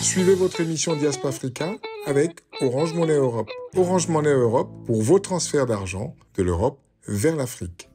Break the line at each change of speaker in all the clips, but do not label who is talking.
Suivez votre émission Diaspora Africa avec Orange Money Europe. Orange Money Europe pour vos transferts d'argent de l'Europe vers l'Afrique.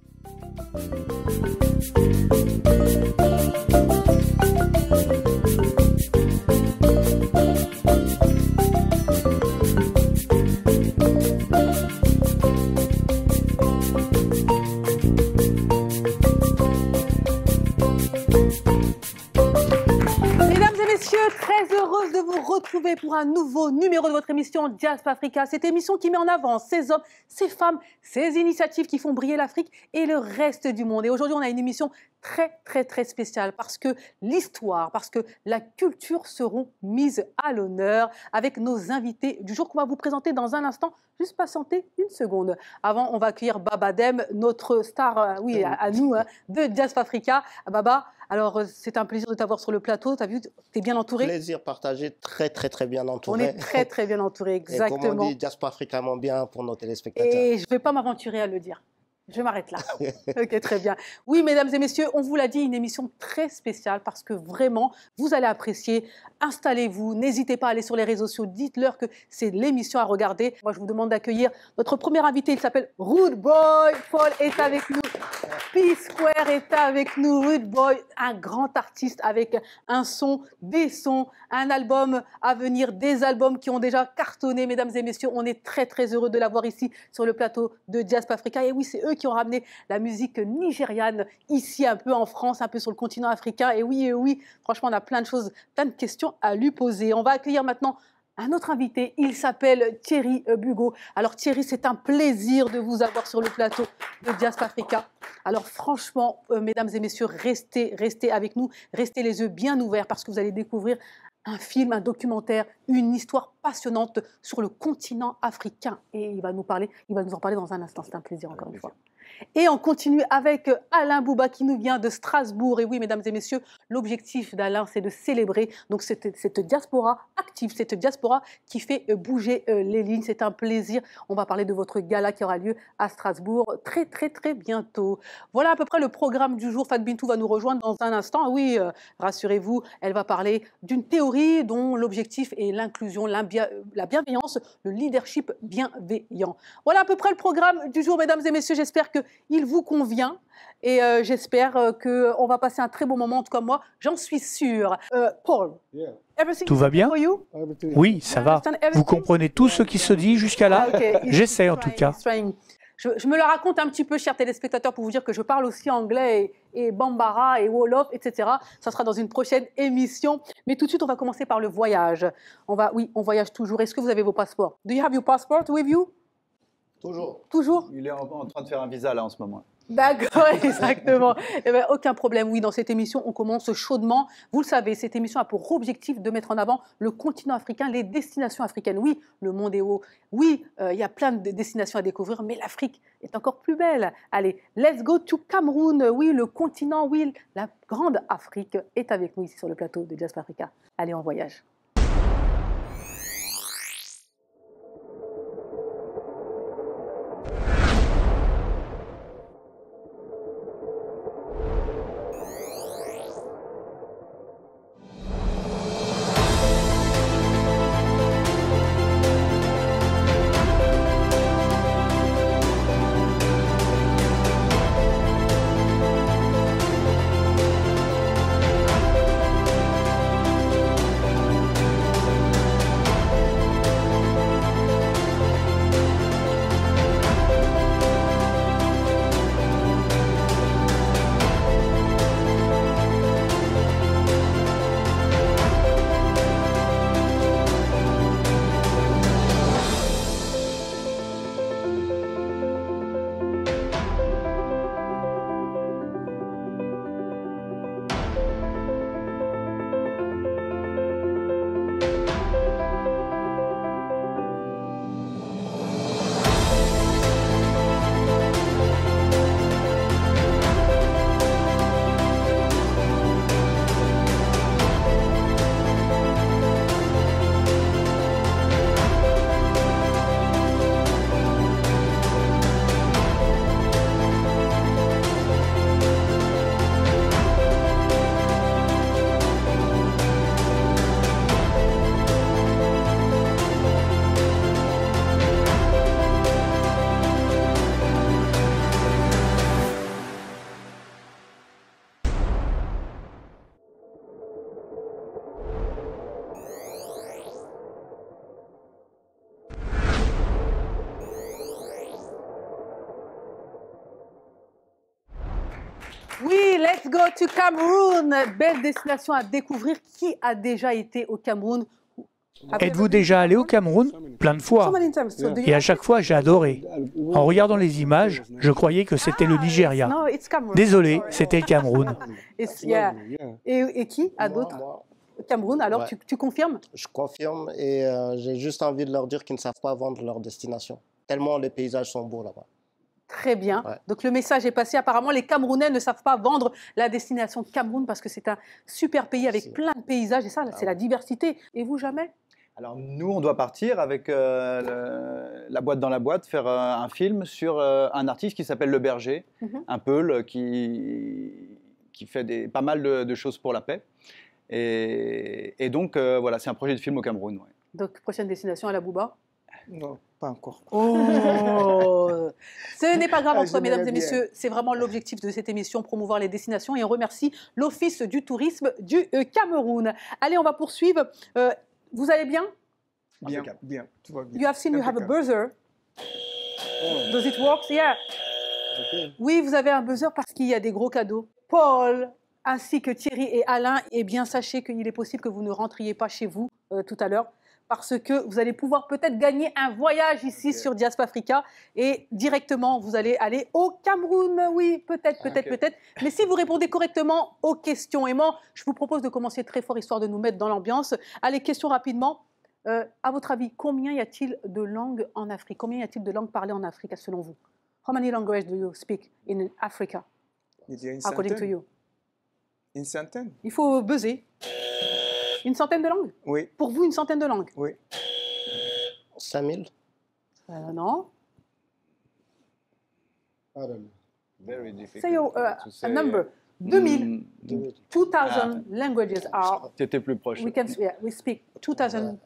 Retrouver pour un nouveau numéro de votre émission Diaspora Africa. Cette émission qui met en avant ces hommes, ces femmes, ces initiatives qui font briller l'Afrique et le reste du monde. Et aujourd'hui, on a une émission très spéciale parce que l'histoire, parce que la culture seront mises à l'honneur avec nos invités du jour qu'on va vous présenter dans un instant. Juste patienter une seconde. Avant, on va accueillir Baba Deme, notre star, à nous, de Diaspora Africa. Baba, alors c'est un plaisir de t'avoir sur le plateau. Tu as vu, tu es bien entouré?
Plaisir partagé, très bien entouré.
On est très bien entouré, exactement.
Et comme on dit, Diaspora Africa bien pour nos téléspectateurs.
Et je ne vais pas m'aventurer à le dire. Je m'arrête là. Ok, très bien. Oui, mesdames et messieurs, on vous l'a dit, une émission très spéciale parce que vraiment, vous allez apprécier. Installez-vous, n'hésitez pas à aller sur les réseaux sociaux, dites-leur que c'est l'émission à regarder. Moi, je vous demande d'accueillir notre premier invité, il s'appelle Rude Boy. Paul est avec nous. P-Square est avec nous. Rude Boy, un grand artiste avec un son, des sons, un album à venir, des albums qui ont déjà cartonné. Mesdames et messieurs, on est très heureux de l'avoir ici sur le plateau de Diaspora Africa. Et oui, c'est eux qui ont ramené la musique nigériane ici, un peu en France, un peu sur le continent africain. Et oui, franchement, on a plein de choses, plein de questions à lui poser. On va accueillir maintenant un autre invité. Il s'appelle Thierry Bugo. Alors Thierry, c'est un plaisir de vous avoir sur le plateau de Diaspora Africa. Alors franchement, mesdames et messieurs, restez avec nous, restez les yeux bien ouverts parce que vous allez découvrir un film, un documentaire, une histoire passionnante sur le continent africain. Et il va nous en parler dans un instant. C'est un plaisir encore une fois. Et on continue avec Alain Bouba qui nous vient de Strasbourg. Et oui, mesdames et messieurs, l'objectif d'Alain, c'est de célébrer donc cette diaspora active, cette diaspora qui fait bouger les lignes. C'est un plaisir. On va parler de votre gala qui aura lieu à Strasbourg très bientôt. Voilà à peu près le programme du jour. Fat Bintou va nous rejoindre dans un instant. Oui, rassurez-vous, elle va parler d'une théorie dont l'objectif est l'inclusion, la bienveillance, le leadership bienveillant. Voilà à peu près le programme du jour, mesdames et messieurs. J'espère qu'il vous convient et j'espère qu'on va passer un très bon moment. En tout cas, moi, j'en suis sûre. Paul,
tout va bien? Oui, ça va. Vous comprenez tout ce qui se dit jusqu'à là? J'essaie en tout cas.
Je me le raconte un petit peu, chers téléspectateurs, pour vous dire que je parle aussi anglais et Bambara et Wolof, etc. Ça sera dans une prochaine émission. Mais tout de suite, on va commencer par le voyage. On voyage toujours. Est-ce que vous avez vos passeports? Do you have your passport with you? Toujours?
Il est en train de faire un visa là en ce moment.
D'accord, exactement. Eh bien, aucun problème. Oui, dans cette émission, on commence chaudement. Vous le savez, cette émission a pour objectif de mettre en avant le continent africain, les destinations africaines. Oui, le monde est haut. Oui, il y a plein de destinations à découvrir, mais l'Afrique est encore plus belle. Allez, let's go to Cameroun. Oui, le continent, oui, la grande Afrique est avec nous ici sur le plateau de Diaspora Africa. Allez, on voyage. Let's go to Cameroun. Belle destination à découvrir. Qui a déjà été au Cameroun?
Êtes-vous déjà allé au Cameroun? Plein de fois. Et à chaque fois, j'ai adoré. En regardant les images, je croyais que c'était le Nigeria. Désolé, c'était le Cameroun.
Et qui a d'autres? Cameroun, alors tu confirmes?
Je confirme et j'ai juste envie de leur dire qu'ils ne savent pas vendre leur destination. Tellement les paysages sont beaux là-bas.
Très bien. Ouais. Donc le message est passé. Apparemment, les Camerounais ne savent pas vendre la destination Cameroun parce que c'est un super pays avec plein de paysages et ça, c'est la diversité. Et vous, jamais?
Alors nous, on doit partir avec la boîte dans la boîte, faire un film sur un artiste qui s'appelle Le Berger, un Peul qui fait pas mal de choses pour la paix. Et donc, voilà, c'est un projet de film au Cameroun. Ouais.
Donc, prochaine destination à la Bouba?
Non, pas encore.
Oh. Ce n'est pas grave en soi, mesdames et messieurs. C'est vraiment l'objectif de cette émission, promouvoir les destinations. Et on remercie l'Office du tourisme du Cameroun. Allez, on va poursuivre. Vous allez bien?
Bien, bien, tout va bien.
You have seen you have a buzzer. Does it work? Yeah. Okay. Oui, vous avez un buzzer parce qu'il y a des gros cadeaux. Paul, ainsi que Thierry et Alain, eh bien, sachez qu'il est possible que vous ne rentriez pas chez vous tout à l'heure parce que vous allez pouvoir peut-être gagner un voyage ici sur Diaspora Africa et directement, vous allez aller au Cameroun. Oui, peut-être. Mais si vous répondez correctement aux questions, et moi, je vous propose de commencer très fort histoire de nous mettre dans l'ambiance. Allez, question rapidement. À votre avis, combien y a-t-il de langues en Afrique? Combien y a-t-il de langues parlées en Afrique, selon vous? How many languages do you speak in Africa? According to you?
Une centaine.
Il faut buzzer. Une centaine de langues?
Oui.
Pour vous, une centaine de langues?
Oui.
5000?
Non.
I don't know. Very difficult.
Say a number. 2000. 2000 languages are.
C'était plus proche.
We speak 2000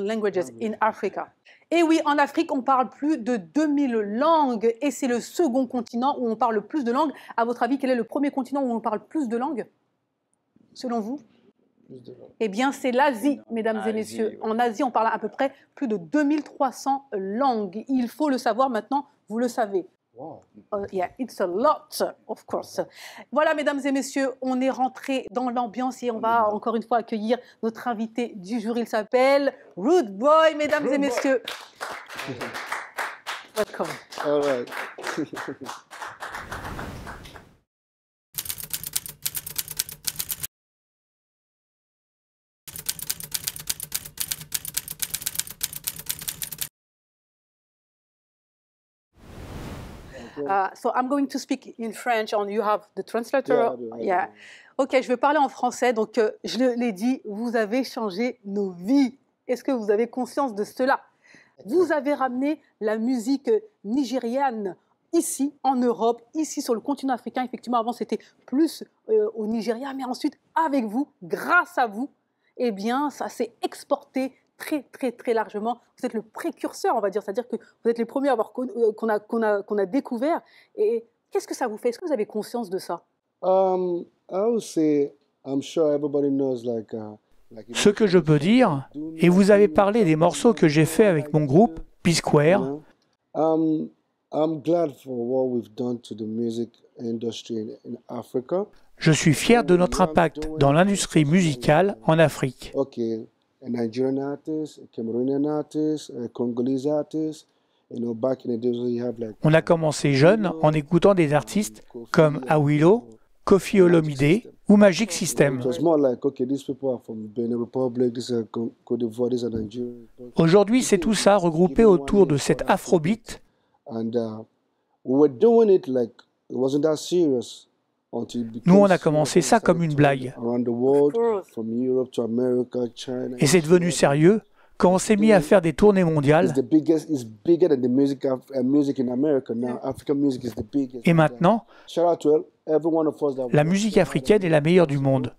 languages in Africa. Et oui, en Afrique, on parle plus de 2000 langues et c'est le second continent où on parle le plus de langues. À votre avis, quel est le premier continent où on parle plus de langues, selon vous? Eh bien, c'est l'Asie, mesdames et messieurs. En Asie, on parle à peu près plus de 2300 langues. Il faut le savoir maintenant, vous le savez.
Wow.
Yeah, it's a lot, of course. Voilà, mesdames et messieurs, on est rentré dans l'ambiance et on va encore une fois accueillir notre invité du jour. Il s'appelle Rude Boy, mesdames et messieurs. Welcome.
All right.
So I'm going to speak in French and you have the translator. Yeah. Ok, je vais parler en français. Donc, je l'ai dit, vous avez changé nos vies. Est-ce que vous avez conscience de cela? Vous avez ramené la musique nigériane ici, en Europe, ici sur le continent africain. Effectivement, avant, c'était plus au Nigeria. Mais ensuite, avec vous, grâce à vous, eh bien, ça s'est exporté très largement. Vous êtes le précurseur, on va dire, c'est-à-dire que vous êtes les premiers à avoir qu'on a découvert. Et qu'est-ce que ça vous fait? Est-ce que vous avez conscience de ça?
Ce que je peux dire, et vous avez parlé des morceaux que j'ai faits avec mon groupe, P-Square. Je suis fier de notre impact dans l'industrie musicale en Afrique.
Nigerian artists, Cameroonian artists, Congolese artists.
On a commencé jeune en écoutant des artistes comme Awilo, Koffi Olomide ou Magic System. Aujourd'hui, c'est tout ça regroupé autour de cet afrobeat. Nous, on a commencé ça comme une blague. Et c'est devenu sérieux quand on s'est mis à faire des tournées mondiales. Et maintenant, la musique africaine est la meilleure du monde.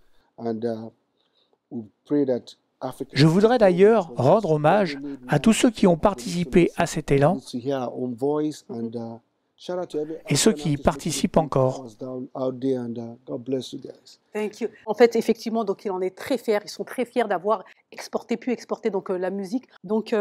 Je voudrais d'ailleurs rendre hommage à tous ceux qui ont participé à cet élan et ceux qui y participent encore.
Thank you. En fait, effectivement, donc il en est très fier. Ils sont très fiers d'avoir pu exporter donc la musique. Donc,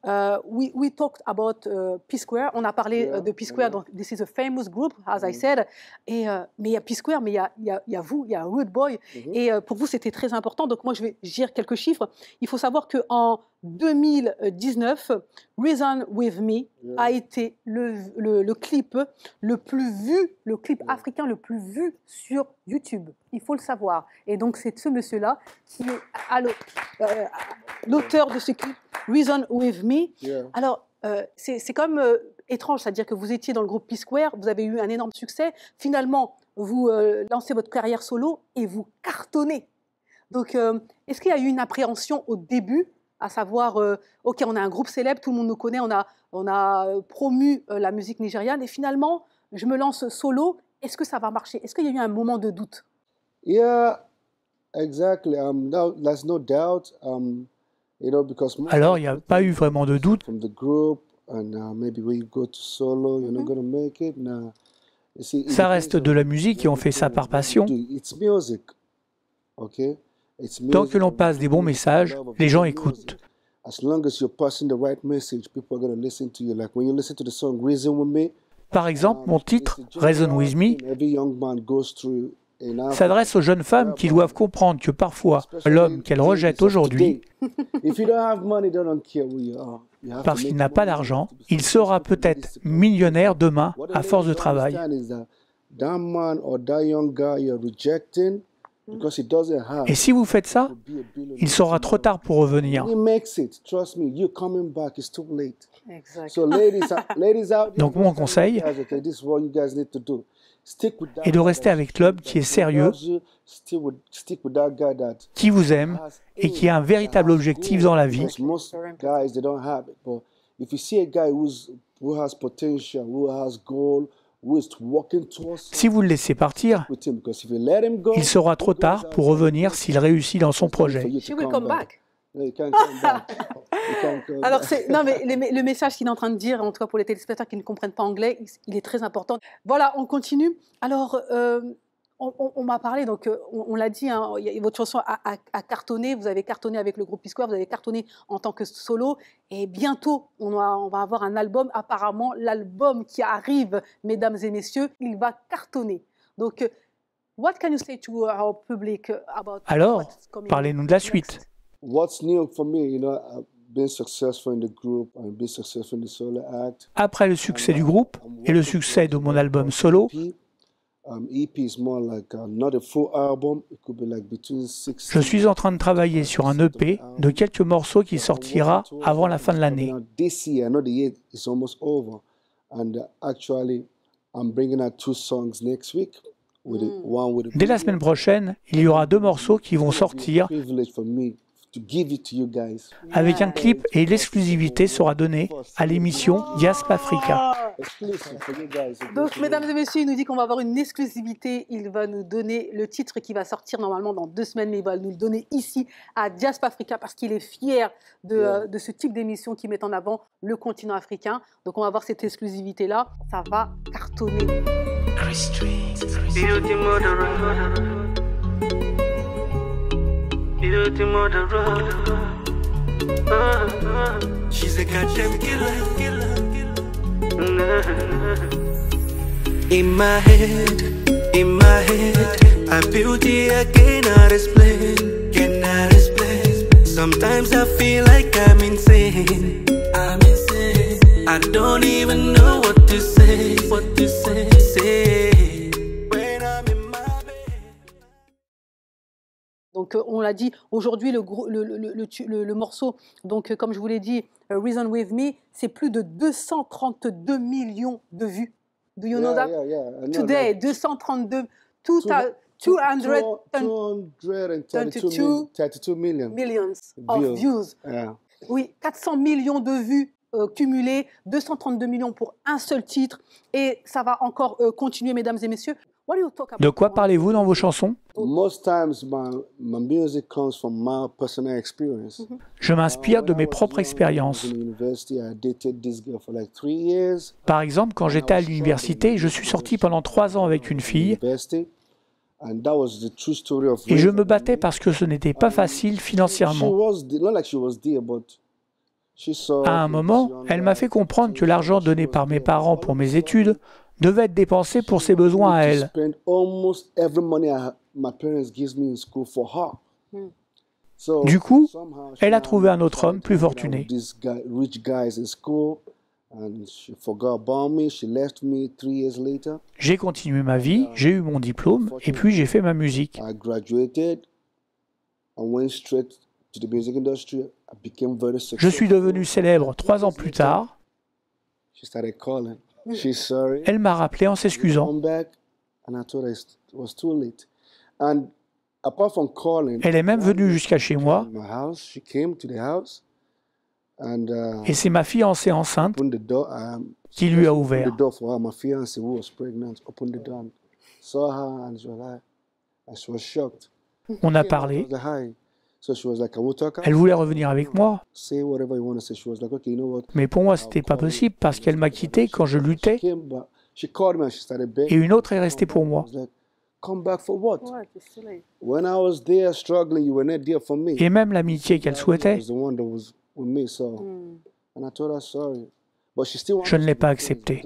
we talked about P-Square. On a parlé de P-Square. Donc, this is a famous group, as I said. Et mais il y a P-Square, mais il y a vous, il y a Rude Boy. Et pour vous, c'était très important. Donc, moi, je vais dire quelques chiffres. Il faut savoir que en 2019, Reason With Me a été le clip le plus vu, le clip africain le plus vu sur YouTube. Il faut le savoir. Et donc, c'est ce monsieur-là qui est l'auteur de ce clip, Reason With Me. Alors, c'est comme étrange, c'est-à-dire que vous étiez dans le groupe P-Square, vous avez eu un énorme succès. Finalement, vous lancez votre carrière solo et vous cartonnez. Donc, est-ce qu'il y a eu une appréhension au début, à savoir, OK, on a un groupe célèbre, tout le monde nous connaît, on a promu la musique nigériane, et finalement, je me lance solo, est-ce que ça va marcher? Est-ce qu'il y a eu un moment de doute?
Yeah, exactly. There's no doubt.
Alors, il n'y a pas eu vraiment de doute. Ça reste de la musique et on fait ça par passion. Tant que l'on passe des bons messages, les gens écoutent. Par exemple, mon titre, Reason With Me, s'adresse aux jeunes femmes qui doivent comprendre que parfois, l'homme qu'elles rejettent aujourd'hui, parce qu'il n'a pas d'argent, il sera peut-être millionnaire demain à force de travail. Et si vous faites ça, il sera trop tard pour revenir. Donc mon conseil est de rester avec l'homme qui est sérieux, qui vous aime et qui a un véritable objectif dans la vie. Si vous le laissez partir, il sera trop tard pour revenir s'il réussit dans son projet.
Alors, non, mais le message qu'il est en train de dire, en tout cas pour les téléspectateurs qui ne comprennent pas anglais, il est très important. Voilà, on continue. Alors, on m'a parlé, donc on l'a dit, hein, votre chanson a cartonné, vous avez cartonné avec le groupe P-Square, vous avez cartonné en tant que solo, et bientôt on va avoir un album. Apparemment, l'album qui arrive, mesdames et messieurs, il va cartonner. Donc, what can you say to our public about?
Alors, parlez-nous de la suite. Après le succès du groupe et le succès de mon album solo, je suis en train de travailler sur un EP de quelques morceaux qui sortira avant la fin de l'année. Dès la semaine prochaine, il y aura 2 morceaux qui vont sortir avec un clip, et l'exclusivité sera donnée à l'émission Diaspora Africa.
Donc, mesdames et messieurs, il nous dit qu'on va avoir une exclusivité. Il va nous donner le titre qui va sortir normalement dans 2 semaines, mais il va nous le donner ici à Diaspora Africa parce qu'il est fier de ce type d'émission qui met en avant le continent africain. Donc, on va voir cette exclusivité-là. Ça va cartonner.
She's a goddamn killer. In my head, I beauty I cannot explain. Sometimes I feel like I'm insane. I don't even know what to say.
Donc, on l'a dit, aujourd'hui, le morceau, donc, comme je vous l'ai dit, Reason With Me, c'est plus de 232 millions de vues. Do you know that? Today, 232 millions of views. Oui, 400 millions de vues cumulées, 232 millions pour un seul titre, et ça va encore continuer, mesdames et messieurs.
De quoi parlez-vous dans vos chansons? Je m'inspire de mes propres expériences. Par exemple, quand j'étais à l'université, je suis sorti pendant 3 ans avec une fille. Et je me battais parce que ce n'était pas facile financièrement. À un moment, elle m'a fait comprendre que l'argent donné par mes parents pour mes études devait être dépensé pour ses besoins à elle. Du coup, elle a trouvé un autre homme plus fortuné. J'ai continué ma vie, j'ai eu mon diplôme et puis j'ai fait ma musique. Je suis devenu célèbre 3 ans plus tard. Elle m'a rappelé en s'excusant. Elle est même venue jusqu'à chez moi. Et c'est ma fiancée enceinte qui lui a ouvert. On a parlé. Elle voulait revenir avec moi. Mais pour moi, ce n'était pas possible parce qu'elle m'a quitté quand je luttais et une autre est restée pour moi. Et même l'amitié qu'elle souhaitait, je ne l'ai pas acceptée.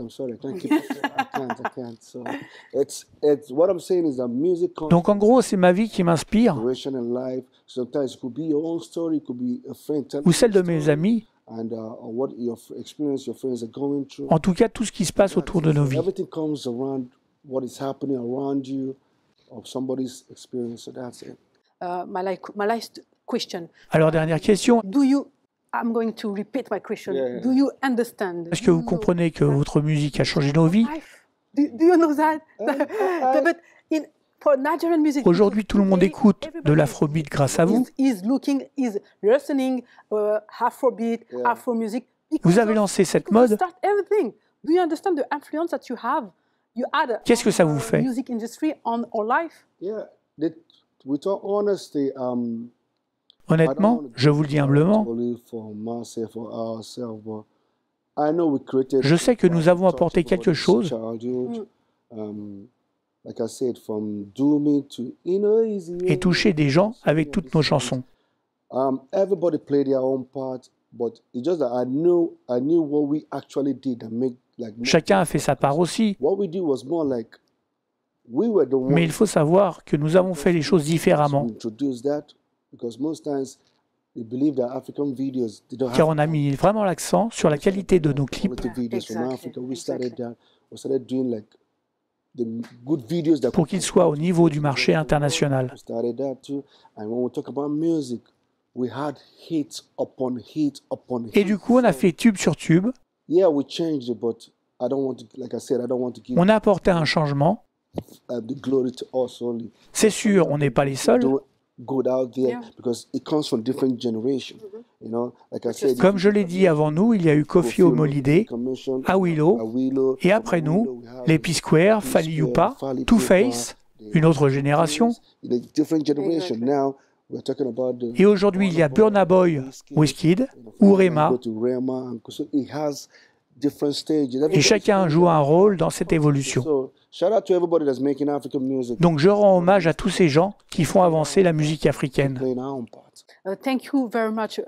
Donc en gros, c'est ma vie qui m'inspire, ou celle de mes amis, en tout cas tout ce qui se passe autour de nos vies. Alors dernière question. Est-ce que vous comprenez que votre musique a changé nos vies? Aujourd'hui, tout le monde écoute de l'afrobeat grâce à vous. Vous avez lancé cette mode. Qu'est-ce que ça vous fait? Honnêtement, je vous le dis humblement, je sais que nous avons apporté quelque chose. Et touché des gens avec toutes nos chansons. Chacun a fait sa part aussi. Mais il faut savoir que nous avons fait les choses différemment. Car on a mis vraiment l'accent sur la qualité de nos clips. Pour qu'ils soient au niveau du marché international. Et du coup, on a fait tube sur tube. On a apporté un changement. C'est sûr, on n'est pas les seuls. Comme je l'ai dit avant nous, il y a eu Koffi Olomide, Awilo, et après nous, les P-Square, Fally Ipupa, Two Face, une autre génération. Et aujourd'hui, il y a Burna Boy, Wizkid, ou Rema. Et chacun joue un rôle dans cette évolution. Donc je rends hommage à tous ces gens qui font avancer la musique africaine.
Thank you very much.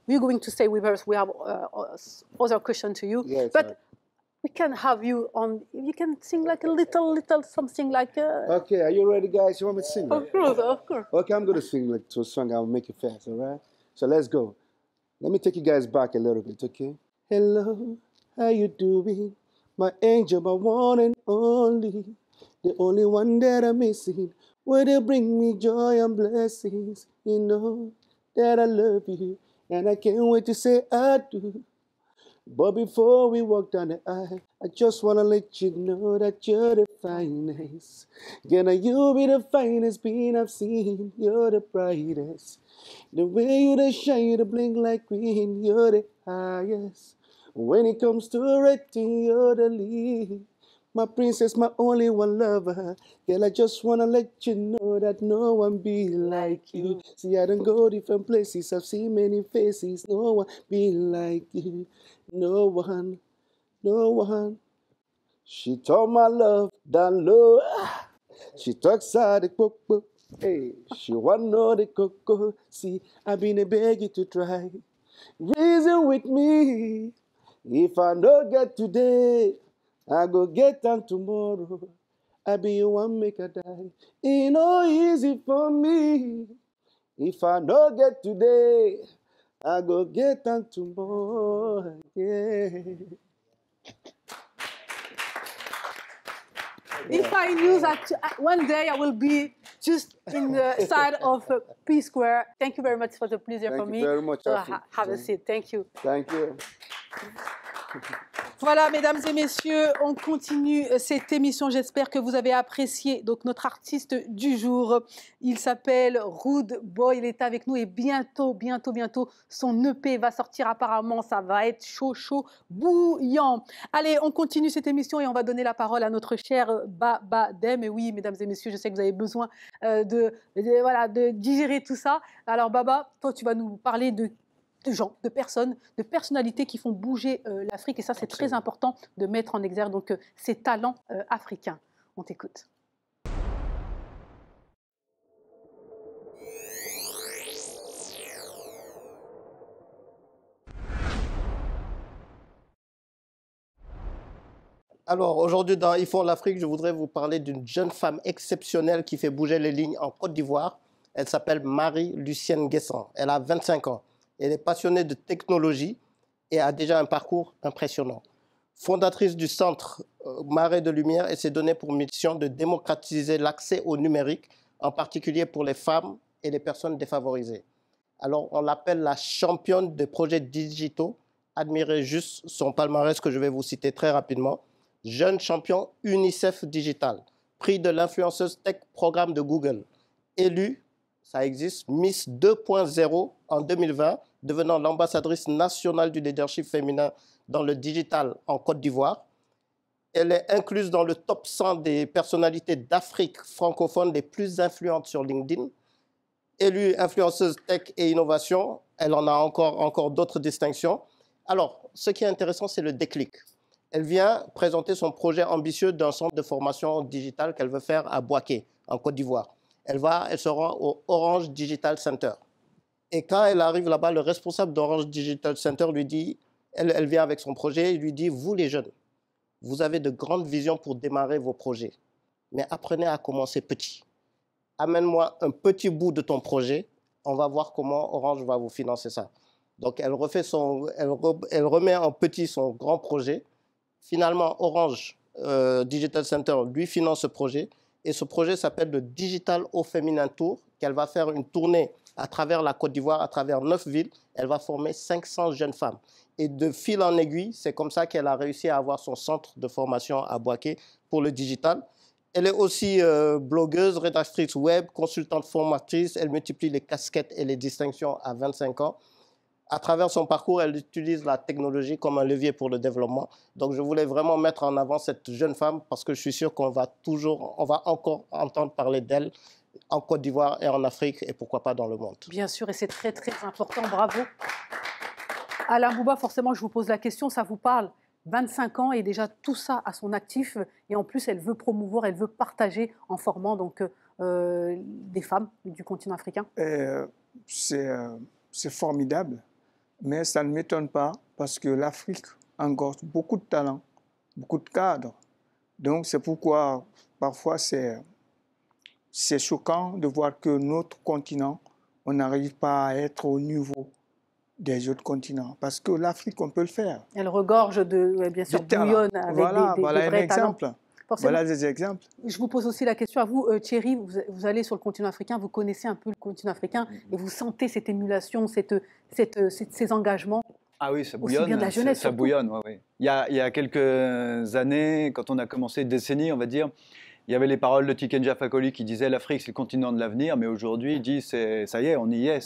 We're going to stay with us. We have other question to you, but we can have you on. You can sing like a little something like.
Okay, are you ready, guys? You want me to sing?
Of course, of course.
Okay, I'm going to sing like to a song. I'll make it fast, all right? So let's go. Let me take you guys back a little bit, okay? Hello, how you doing? My angel, my one and only, the only one that I'm missing. Will you bring me joy and blessings? You know that I love you, and I can't wait to say I do. But before we walk down the aisle, I just wanna let you know that you're the finest. Gonna you be the finest being I've seen. You're the brightest. The way you the shine, you the blink like green. You're the highest. When it comes to rating, you're the lead. My princess, my only one lover. Girl, I just wanna let you know that no one be like you. See, I don't go different places, I've seen many faces. No one be like you. No one, no one. She told my love down low. She talks out the coco. Hey, she wanna know the coco. See, I've been a begging to try. Reason with me. If I don't get today, I go get on tomorrow. I be one make a die. It no easy for me. If I don't get today, I go get on tomorrow. Yeah.
If I knew that one day I will be just in the side of P Square. Thank you very much for the pleasure for me.
Thank you very much.
Have a seat. Thank you.
Thank you.
Voilà, mesdames et messieurs, on continue cette émission. J'espère que vous avez apprécié. Donc, notre artiste du jour, il s'appelle Rude Boy. Il est avec nous et bientôt, son EP va sortir apparemment. Ça va être chaud, bouillant. Allez, on continue cette émission et on va donner la parole à notre cher Baba Dem. Et oui, mesdames et messieurs, je sais que vous avez besoin de digérer tout ça. Alors, Baba, toi, tu vas nous parler de gens, de personnes, de personnalités qui font bouger l'Afrique. Et ça, c'est très important de mettre en exergue donc, ces talents africains. On t'écoute.
Alors, aujourd'hui, dans Ils font l'Afrique, je voudrais vous parler d'une jeune femme exceptionnelle qui fait bouger les lignes en Côte d'Ivoire. Elle s'appelle Marie-Lucienne Guessant. Elle a 25 ans. Elle est passionnée de technologie et a déjà un parcours impressionnant. Fondatrice du centre Marée de Lumière, elle s'est donnée pour mission de démocratiser l'accès au numérique, en particulier pour les femmes et les personnes défavorisées. Alors, on l'appelle la championne des projets digitaux. Admirez juste son palmarès que je vais vous citer très rapidement. Jeune champion UNICEF Digital, prix de l'influenceuse tech programme de Google, élue, ça existe, Miss 2.0 en 2020, devenant l'ambassadrice nationale du leadership féminin dans le digital en Côte d'Ivoire. Elle est incluse dans le top 100 des personnalités d'Afrique francophone les plus influentes sur LinkedIn. Élue influenceuse tech et innovation, elle en a encore d'autres distinctions. Alors, ce qui est intéressant, c'est le déclic. Elle vient présenter son projet ambitieux d'un centre de formation digitale qu'elle veut faire à Boaké, en Côte d'Ivoire. Elle se rend au Orange Digital Center. Et quand elle arrive là-bas, le responsable d'Orange Digital Center lui dit, elle vient avec son projet, il lui dit, vous les jeunes, vous avez de grandes visions pour démarrer vos projets, mais apprenez à commencer petit. Amène-moi un petit bout de ton projet, on va voir comment Orange va vous financer ça. Donc elle remet en petit son grand projet. Finalement, Orange Digital Center lui finance ce projet. Et ce projet s'appelle le Digital au Féminin Tour, qu'elle va faire une tournée à travers la Côte d'Ivoire, à travers 9 villes. Elle va former 500 jeunes femmes. Et de fil en aiguille, c'est comme ça qu'elle a réussi à avoir son centre de formation à Boaké pour le digital. Elle est aussi blogueuse, rédactrice web, consultante formatrice. Elle multiplie les casquettes et les distinctions à 25 ans. À travers son parcours, elle utilise la technologie comme un levier pour le développement. Donc, je voulais vraiment mettre en avant cette jeune femme parce que je suis sûr qu'on va encore entendre parler d'elle en Côte d'Ivoire et en Afrique et pourquoi pas dans le monde.
Bien sûr, et c'est très, très important. Bravo. Alain Bouba, forcément, je vous pose la question, ça vous parle. 25 ans et déjà tout ça à son actif. Et en plus, elle veut promouvoir, elle veut partager en formant donc, des femmes du continent africain.
C'est formidable. Mais ça ne m'étonne pas parce que l'Afrique engorge beaucoup de talents, beaucoup de cadres. Donc c'est pourquoi parfois c'est choquant de voir que notre continent, on n'arrive pas à être au niveau des autres continents. Parce que l'Afrique, on peut le faire.
Elle regorge bien sûr, bouillonne avec
voilà,
des
voilà
vrais
un exemple.
Talents.
Voilà des exemples.
Je vous pose aussi la question à vous, Thierry, vous allez sur le continent africain, vous connaissez un peu le continent africain et vous sentez cette émulation, ces engagements.
Ah oui, ça bouillonne.
Aussi bien de la jeunesse,
ça bouillonne, oui. Il y a quelques années, quand on a commencé une décennie, on va dire, il y avait les paroles de Tikenja Fakoly qui disait l'Afrique c'est le continent de l'avenir, mais aujourd'hui il dit ça y est, on y est,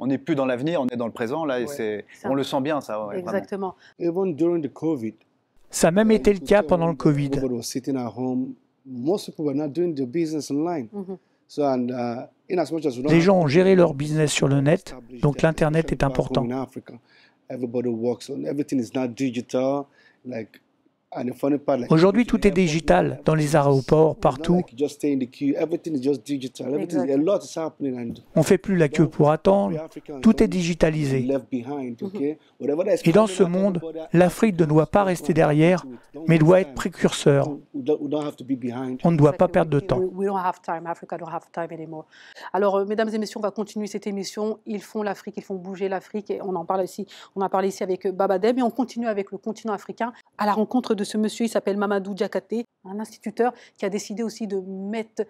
on n'est plus dans l'avenir, on est dans le présent là, et on le sent bien ça. Ouais,
exactement.
Even during the COVID.
Ça a même été le cas pendant le Covid. Les gens ont géré leur business sur le net, donc l'Internet est important. Aujourd'hui, tout est digital, dans les aéroports, partout. On ne fait plus la queue pour attendre, tout est digitalisé. Et dans ce monde, l'Afrique ne doit pas rester derrière, mais doit être précurseur. On ne doit pas perdre de temps.
Alors, mesdames et messieurs, on va continuer cette émission. Ils font l'Afrique, ils font bouger l'Afrique. Et on en parle ici, on a parlé ici avec Baba Deb. Et on continue avec le continent africain à la rencontre de ce monsieur. Il s'appelle Mamadou Diakhaté, un instituteur qui a décidé aussi de mettre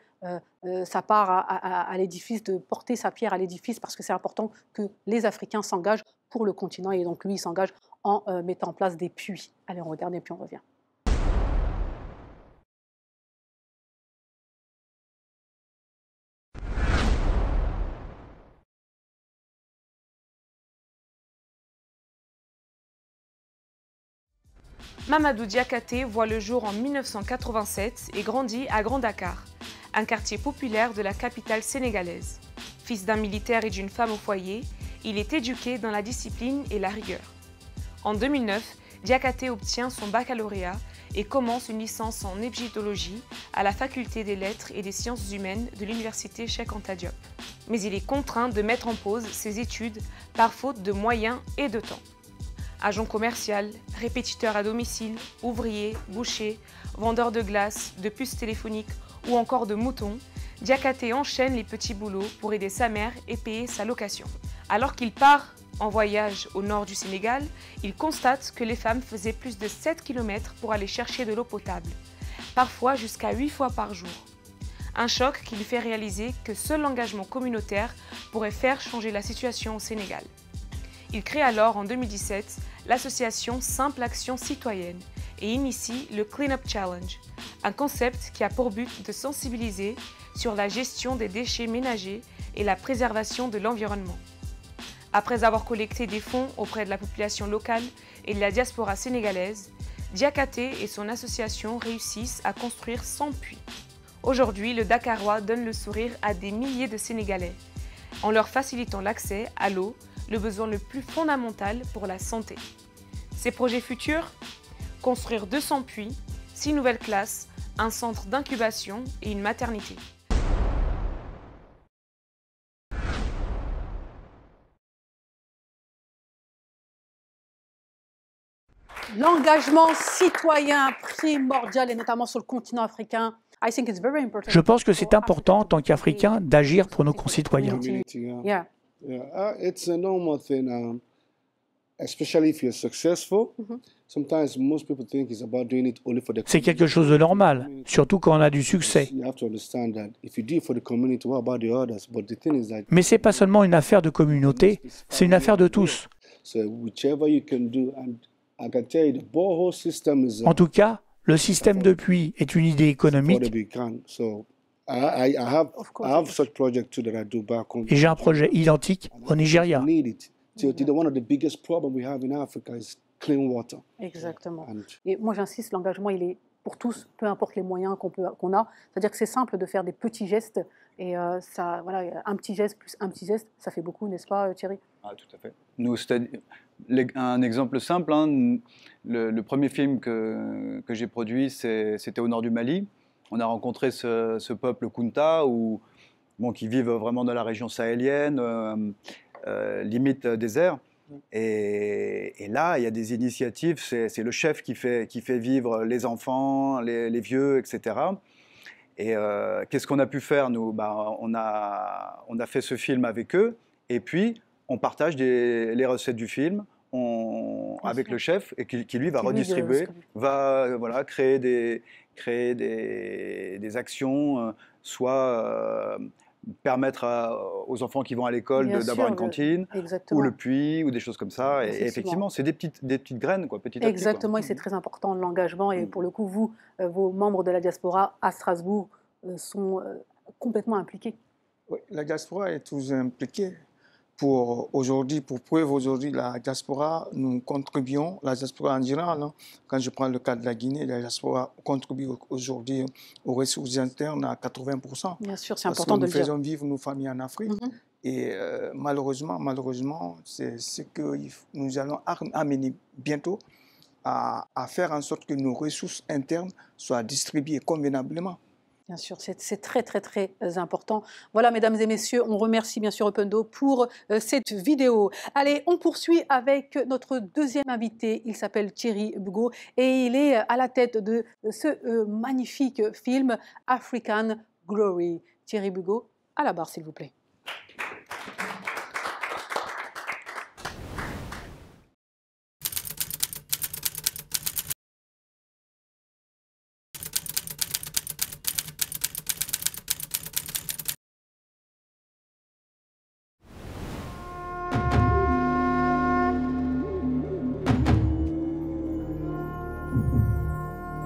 sa part à l'édifice, de porter sa pierre à l'édifice, parce que c'est important que les Africains s'engagent pour le continent. Et donc, lui, il s'engage en mettant en place des puits. Allez, on regarde et puis on revient.
Mamadou Diakhaté voit le jour en 1987 et grandit à Grand Dakar, un quartier populaire de la capitale sénégalaise. Fils d'un militaire et d'une femme au foyer, il est éduqué dans la discipline et la rigueur. En 2009, Diakhaté obtient son baccalauréat et commence une licence en égyptologie à la faculté des lettres et des sciences humaines de l'université Cheikh Anta Diop. Mais il est contraint de mettre en pause ses études par faute de moyens et de temps. Agent commercial, répétiteur à domicile, ouvrier, boucher, vendeur de glace, de puces téléphoniques ou encore de moutons, Diakhaté enchaîne les petits boulots pour aider sa mère et payer sa location. Alors qu'il part en voyage au nord du Sénégal, il constate que les femmes faisaient plus de 7 km pour aller chercher de l'eau potable, parfois jusqu'à 8 fois par jour. Un choc qui lui fait réaliser que seul l'engagement communautaire pourrait faire changer la situation au Sénégal. Il crée alors en 2017 l'association Simple Action Citoyenne et initie le Clean Up Challenge, un concept qui a pour but de sensibiliser sur la gestion des déchets ménagers et la préservation de l'environnement. Après avoir collecté des fonds auprès de la population locale et de la diaspora sénégalaise, Diakhaté et son association réussissent à construire 100 puits. Aujourd'hui, le Dakarois donne le sourire à des milliers de Sénégalais, en leur facilitant l'accès à l'eau, le besoin le plus fondamental pour la santé. Ses projets futurs ? Construire 200 puits, 6 nouvelles classes, un centre d'incubation et une maternité.
L'engagement citoyen primordial, et notamment sur le continent africain.
Je pense que c'est important en tant qu'Africain d'agir pour nos concitoyens.
It's a normal thing, especially if you're successful. Sometimes most people think it's about doing it only for the.
C'est quelque chose de normal, surtout quand on a du succès.
You have to understand that if you do it for the community, what about the others? But the thing is that.
Mais c'est pas seulement une affaire de communauté, c'est une affaire de tous.
So whichever you can do, and I can tell you the borehole system is.
En tout cas, le système de puits est une idée économique. Et j'ai un projet identique au Nigeria.
Exactement. Et moi j'insiste, l'engagement il est pour tous, peu importe les moyens qu'on a. C'est-à-dire que c'est simple de faire des petits gestes et ça, voilà, un petit geste plus un petit geste, ça fait beaucoup, n'est-ce pas Thierry?
Ah, tout à fait. Nous, un exemple simple, hein, le premier film que j'ai produit, c'était au nord du Mali. On a rencontré ce peuple Kunta, qui vivent vraiment dans la région sahélienne, limite désert. Et là, il y a des initiatives, c'est le chef qui fait vivre les enfants, les vieux, etc. Et qu'est-ce qu'on a pu faire, nous? On a fait ce film avec eux, et puis on partage les recettes du film avec le chef, et qui lui va redistribuer, va créer des actions, soit permettre aux enfants qui vont à l'école d'avoir une cantine, ou le puits, ou des choses comme ça. Et effectivement, c'est des petites graines, quoi, petit à petit.
Exactement, et c'est très important, l'engagement. Et pour le coup, vous, vos membres de la diaspora à Strasbourg sont complètement impliqués.
Oui, la diaspora est toujours impliquée. Pour preuve aujourd'hui, la diaspora, nous contribuons, la diaspora en général, hein, quand je prends le cas de la Guinée, la diaspora contribue aujourd'hui aux ressources internes à 80%.
Bien sûr, c'est important de le dire.
Nous faisons vivre nos familles en Afrique. Et malheureusement, c'est ce que nous allons amener bientôt à faire en sorte que nos ressources internes soient distribuées convenablement.
Bien sûr, c'est très, très, très important. Voilà, mesdames et messieurs, on remercie bien sûr Opendo pour cette vidéo. Allez, on poursuit avec notre deuxième invité. Il s'appelle Thierry Bugeaud et il est à la tête de ce magnifique film African Glory. Thierry Bugeaud, à la barre, s'il vous plaît.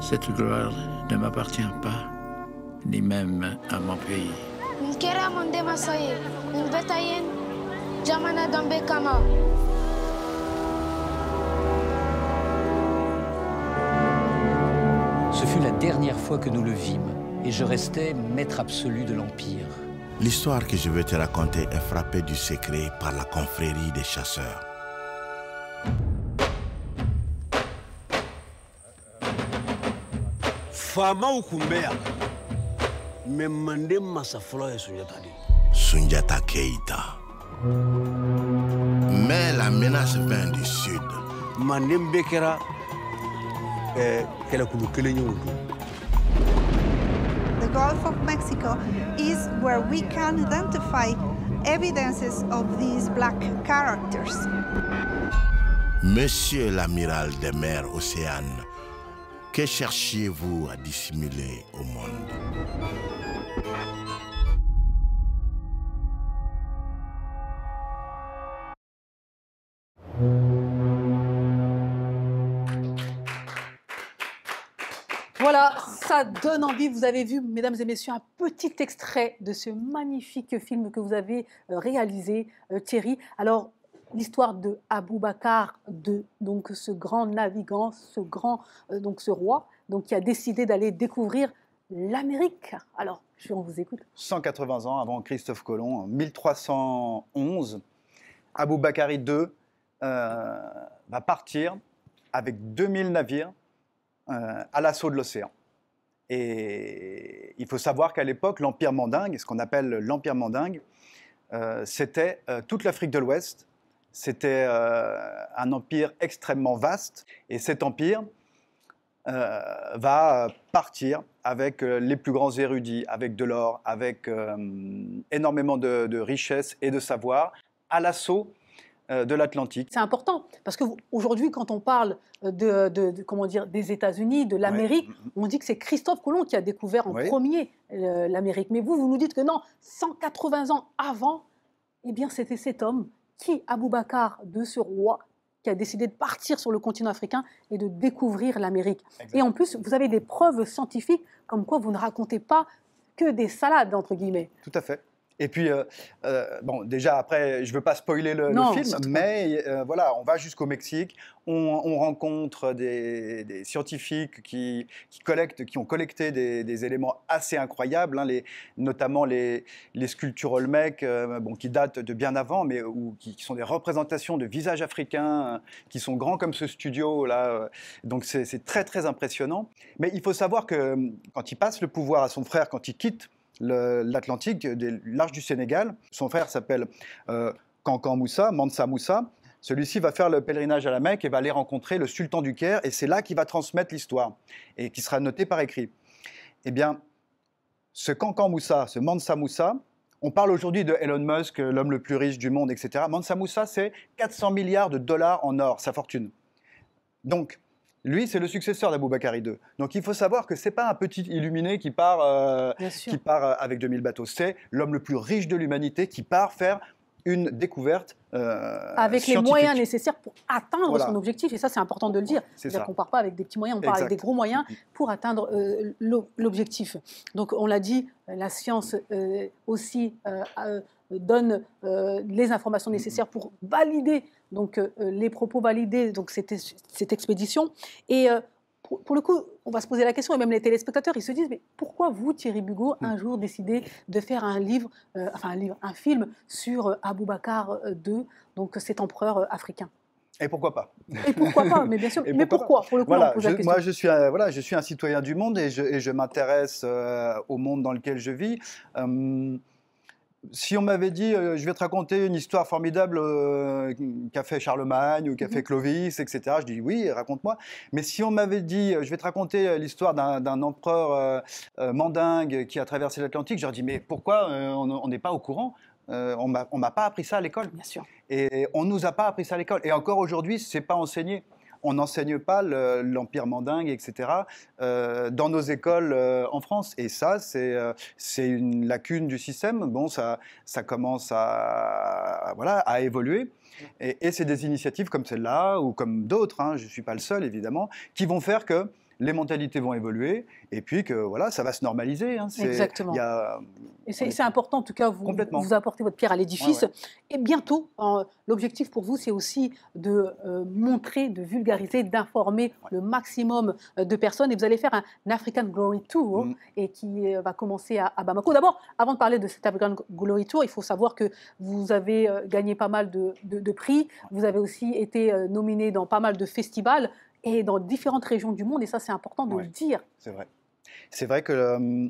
Cette gloire ne m'appartient pas, ni même à mon pays.
Ce fut la dernière fois que nous le vîmes, et je restais maître absolu de l'Empire.
L'histoire que je vais te raconter est frappée du secret par la confrérie des chasseurs.
Faamaw kun bɛ yan mais Mande masa fɔlɔ ye Sunjata de.
Sunjata Keita. Mais la menace vient du sud.
Mande bɛɛ kɛra kɛlɛkulu kelen ye o don.
The Gulf of Mexico is where we can identify evidences of these black characters.
Monsieur l'amiral des mers océanes, que cherchiez-vous à dissimuler au monde?
Voilà, ça donne envie. Vous avez vu, mesdames et messieurs, un petit extrait de ce magnifique film que vous avez réalisé, Thierry. Alors, l'histoire de Aboubacar II, donc ce grand navigant, ce roi, donc qui a décidé d'aller découvrir l'Amérique. Alors, on vous écoute.
180 ans avant Christophe Colomb, en 1311, Aboubakari II va partir avec 2000 navires à l'assaut de l'océan. Et il faut savoir qu'à l'époque, l'Empire mandingue, ce qu'on appelle l'Empire mandingue, c'était toute l'Afrique de l'Ouest. C'était un empire extrêmement vaste. Et cet empire va partir avec les plus grands érudits, avec de l'or, avec énormément de richesses et de savoir, à l'assaut de l'Atlantique.
C'est important, parce qu'aujourd'hui, quand on parle comment dire, des États-Unis, de l'Amérique, on dit que c'est Christophe Colomb qui a découvert en premier l'Amérique. Mais vous nous dites que non, 180 ans avant, eh bien, c'était cet homme, Aboubacar II, ce roi, qui a décidé de partir sur le continent africain et de découvrir l'Amérique. Et en plus, vous avez des preuves scientifiques comme quoi vous ne racontez pas que des salades, entre guillemets.
Tout à fait. Et puis, bon, déjà, après, je ne veux pas spoiler le film, mais voilà, on va jusqu'au Mexique, on rencontre des scientifiques qui ont collecté des éléments assez incroyables, hein, notamment les sculptures Olmec, bon, qui datent de bien avant, mais qui sont des représentations de visages africains qui sont grands comme ce studio-là. Donc, c'est très, très impressionnant. Mais il faut savoir que quand il passe le pouvoir à son frère, quand il quitte l'Atlantique, des larges du Sénégal. Son frère s'appelle Kankan Moussa, Mansa Moussa. Celui-ci va faire le pèlerinage à la Mecque et va aller rencontrer le sultan du Caire, et c'est là qu'il va transmettre l'histoire, et qui sera noté par écrit. Eh bien, ce Kankan Moussa, ce Mansa Moussa, on parle aujourd'hui de Elon Musk, l'homme le plus riche du monde, etc. Mansa Moussa, c'est 400 milliards de dollars en or, sa fortune. Donc, lui, c'est le successeur d'Aboubakari II. Donc il faut savoir que ce n'est pas un petit illuminé qui part avec 2000 bateaux. C'est l'homme le plus riche de l'humanité qui part faire une découverte
avec les moyens nécessaires pour atteindre son objectif. Et ça, c'est important de le dire. C'est-à-dire qu'on ne part pas avec des petits moyens, on part avec des gros moyens pour atteindre l'objectif. Donc on l'a dit, la science aussi donne les informations nécessaires pour valider les propos, valider cette expédition. Et pour le coup, on va se poser la question, et même les téléspectateurs, ils se disent, mais pourquoi vous, Thierry Bugeaud, un jour décidez de faire un film sur Aboubacar II, donc cet empereur africain?
Et pourquoi pas?
Et pourquoi pas? Mais bien sûr. Mais pourquoi? Pour le coup,
voilà,
on pose la question.
Moi, je suis un citoyen du monde et je m'intéresse au monde dans lequel je vis. Si on m'avait dit, je vais te raconter une histoire formidable qu'a fait Charlemagne ou qu'a fait Clovis, etc., je dis oui, raconte-moi. Mais si on m'avait dit, je vais te raconter l'histoire d'un empereur mandingue qui a traversé l'Atlantique, j'aurais dit, mais pourquoi on n'est pas au courant? On m'a pas appris ça à l'école.
Bien sûr.
Et on nous a pas appris ça à l'école. Et encore aujourd'hui, c'est pas enseigné. On n'enseigne pas l'Empire mandingue, etc., dans nos écoles en France. Et ça, c'est une lacune du système. Bon, ça commence à évoluer. Et c'est des initiatives comme celle-là, ou comme d'autres, hein, je ne suis pas le seul, évidemment, qui vont faire que les mentalités vont évoluer, et puis que voilà, ça va se normaliser. Hein.
Exactement. Et c'est important, en tout cas, vous apportez votre pierre à l'édifice. Ouais, ouais. Et bientôt, l'objectif pour vous, c'est aussi de montrer, de vulgariser, d'informer le maximum de personnes. Et vous allez faire un African Glory Tour, et qui va commencer à Bamako. D'abord, avant de parler de cet African Glory Tour, il faut savoir que vous avez gagné pas mal de prix. Vous avez aussi été nominé dans pas mal de festivals et dans différentes régions du monde, et ça c'est important de le dire.
C'est vrai. C'est vrai que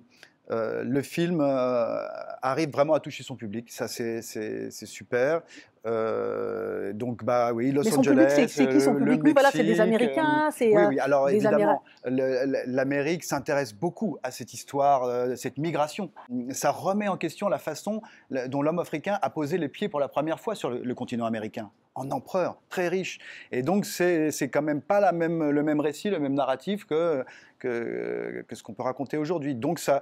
le film arrive vraiment à toucher son public, ça c'est super. Donc bah oui, Los Angeles,
c'est qui son public? Oui, voilà, c'est des Américains, c'est
oui, alors évidemment, l'Amérique s'intéresse beaucoup à cette histoire, cette migration. Ça remet en question la façon dont l'homme africain a posé les pieds pour la première fois sur le continent américain, en empereur, très riche. Et donc c'est quand même pas le même récit, le même narratif que ce qu'on peut raconter aujourd'hui. Donc ça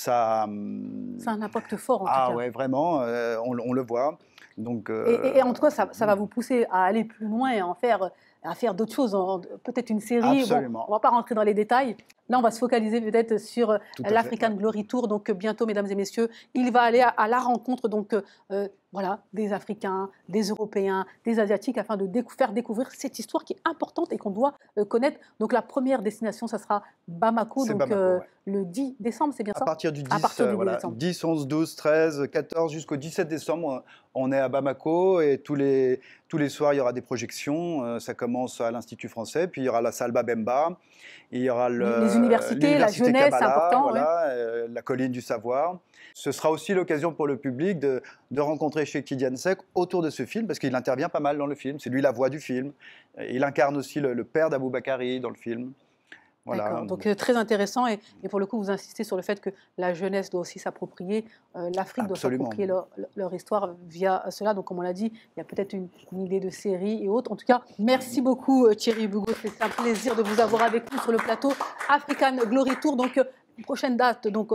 a un
impact fort en tout cas.
Ah ouais, vraiment, on le voit. Donc,
et en tout cas, ça va vous pousser à aller plus loin et à faire d'autres choses, peut-être une série. Bon, on ne va pas rentrer dans les détails. Là, on va se focaliser peut-être sur l'African Glory Tour. Donc bientôt, mesdames et messieurs, il va aller à la rencontre voilà, des Africains, des Européens, des Asiatiques, afin de faire découvrir cette histoire qui est importante et qu'on doit connaître. Donc la première destination, ça sera Bamako, donc
Bamako,
le 10 décembre, c'est bien ça?
À partir du 10, voilà, 10, 11, 12, 13, 14 jusqu'au 17 décembre, on est à Bamako et tous les soirs, il y aura des projections. Ça commence à l'Institut français, puis il y aura la salle Babemba, il y aura
les universités, la jeunesse, c'est important.
Voilà, la colline du savoir. Ce sera aussi l'occasion pour le public de rencontrer Cheikh Tidiane Seck autour de ce film, parce qu'il intervient pas mal dans le film. C'est lui la voix du film. Il incarne aussi le père d'Aboubakari dans le film. Voilà.
D'accord, donc très intéressant. Et pour le coup, vous insistez sur le fait que la jeunesse doit aussi s'approprier, l'Afrique doit s'approprier leur histoire via cela. Donc comme on l'a dit, il y a peut-être une idée de série et autres. En tout cas, merci beaucoup Thierry Bougot. C'est un plaisir de vous avoir avec nous sur le plateau African Glory Tour. Donc prochaine date donc,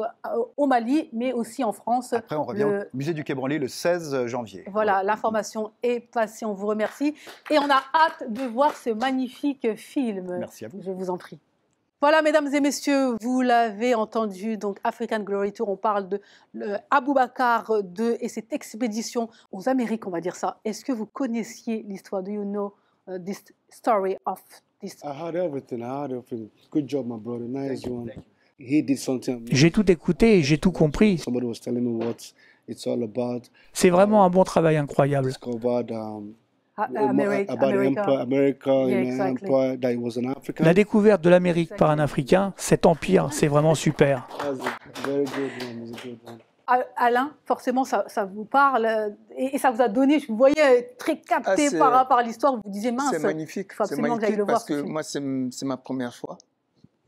au Mali, mais aussi en France.
Après, on revient au musée du Quai Branly le 16 janvier.
Voilà, l'information est passée, on vous remercie. Et on a hâte de voir ce magnifique film.
Merci à vous.
Je vous en prie. Voilà, mesdames et messieurs, vous l'avez entendu, donc African Glory Tour, on parle de Aboubacar II et cette expédition aux Amériques, on va dire ça. Est-ce que vous connaissiez l'histoire? Do you know this story of this?
I heard everything. Good job, my brother. Nice one. He did something.
J'ai tout écouté et j'ai tout compris.
Somebody was telling me what it's all about.
C'est vraiment un bon travail incroyable. La découverte de l'Amérique par un Africain, cet empire, c'est vraiment super.
Alain, forcément, ça vous parle et ça vous a donné, je vous voyais très capté par l'histoire, vous disiez mince.
C'est magnifique, c'est magnifique parce que moi, c'est ma première fois.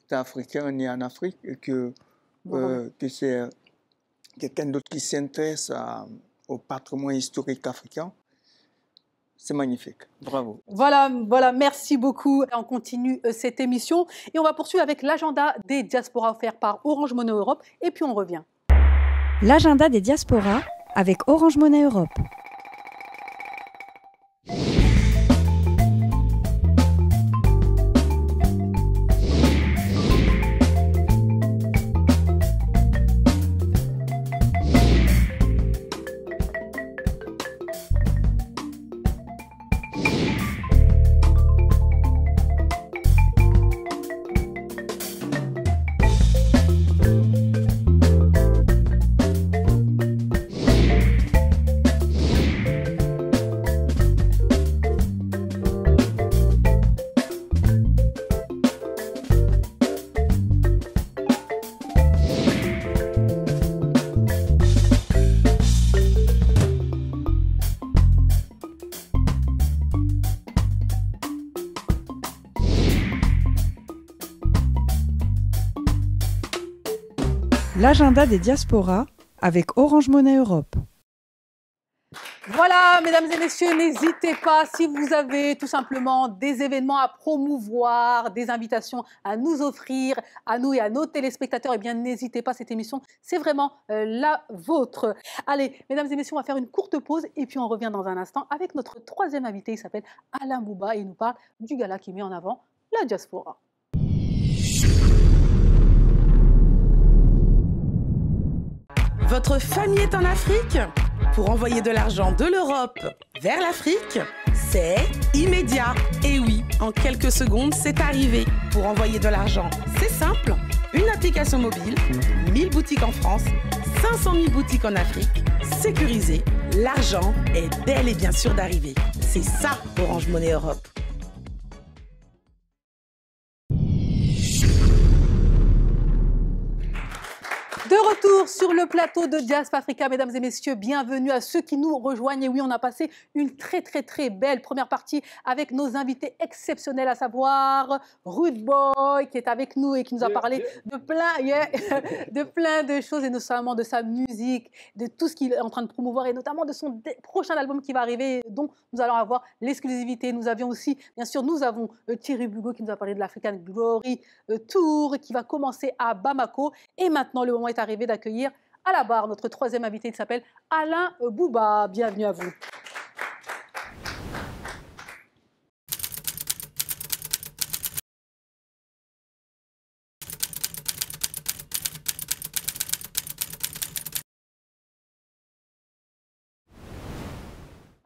J'étais africain, né en Afrique, et que c'est quelqu'un d'autre qui s'intéresse au patrimoine historique africain. C'est magnifique, bravo.
Voilà, merci beaucoup. On continue cette émission et on va poursuivre avec l'agenda des diasporas offert par Orange Money Europe et puis on revient.
L'agenda des diasporas avec Orange Money Europe. L'agenda des diasporas avec Orange Monnaie Europe.
Voilà, mesdames et messieurs, n'hésitez pas, si vous avez tout simplement des événements à promouvoir, des invitations à nous offrir, à nous et à nos téléspectateurs, eh bien, n'hésitez pas, cette émission, c'est vraiment la vôtre. Allez, mesdames et messieurs, on va faire une courte pause et puis on revient dans un instant avec notre troisième invité, il s'appelle Alain Bouba et il nous parle du gala qui met en avant la diaspora.
Votre famille est en Afrique? Pour envoyer de l'argent de l'Europe vers l'Afrique, c'est immédiat. Et oui, en quelques secondes, c'est arrivé. Pour envoyer de l'argent, c'est simple. Une application mobile, 1000 boutiques en France, 500 000 boutiques en Afrique, sécurisé. L'argent est bel et bien sûr d'arriver. C'est ça, Orange Monnaie Europe.
De retour sur le plateau de Diaspora Africa, mesdames et messieurs, bienvenue à ceux qui nous rejoignent. Et oui, on a passé une très belle première partie avec nos invités exceptionnels, à savoir Rude Boy, qui est avec nous et qui nous a parlé de plein de choses, et notamment de sa musique, de tout ce qu'il est en train de promouvoir, et notamment de son prochain album qui va arriver, dont nous allons avoir l'exclusivité. Nous avions aussi, bien sûr, Thierry Bugo qui nous a parlé de l'African Glory Tour, qui va commencer à Bamako. Et maintenant, le moment est arrivé d'accueillir à la barre notre troisième invité. Il s'appelle Alain Bouba. Bienvenue à vous.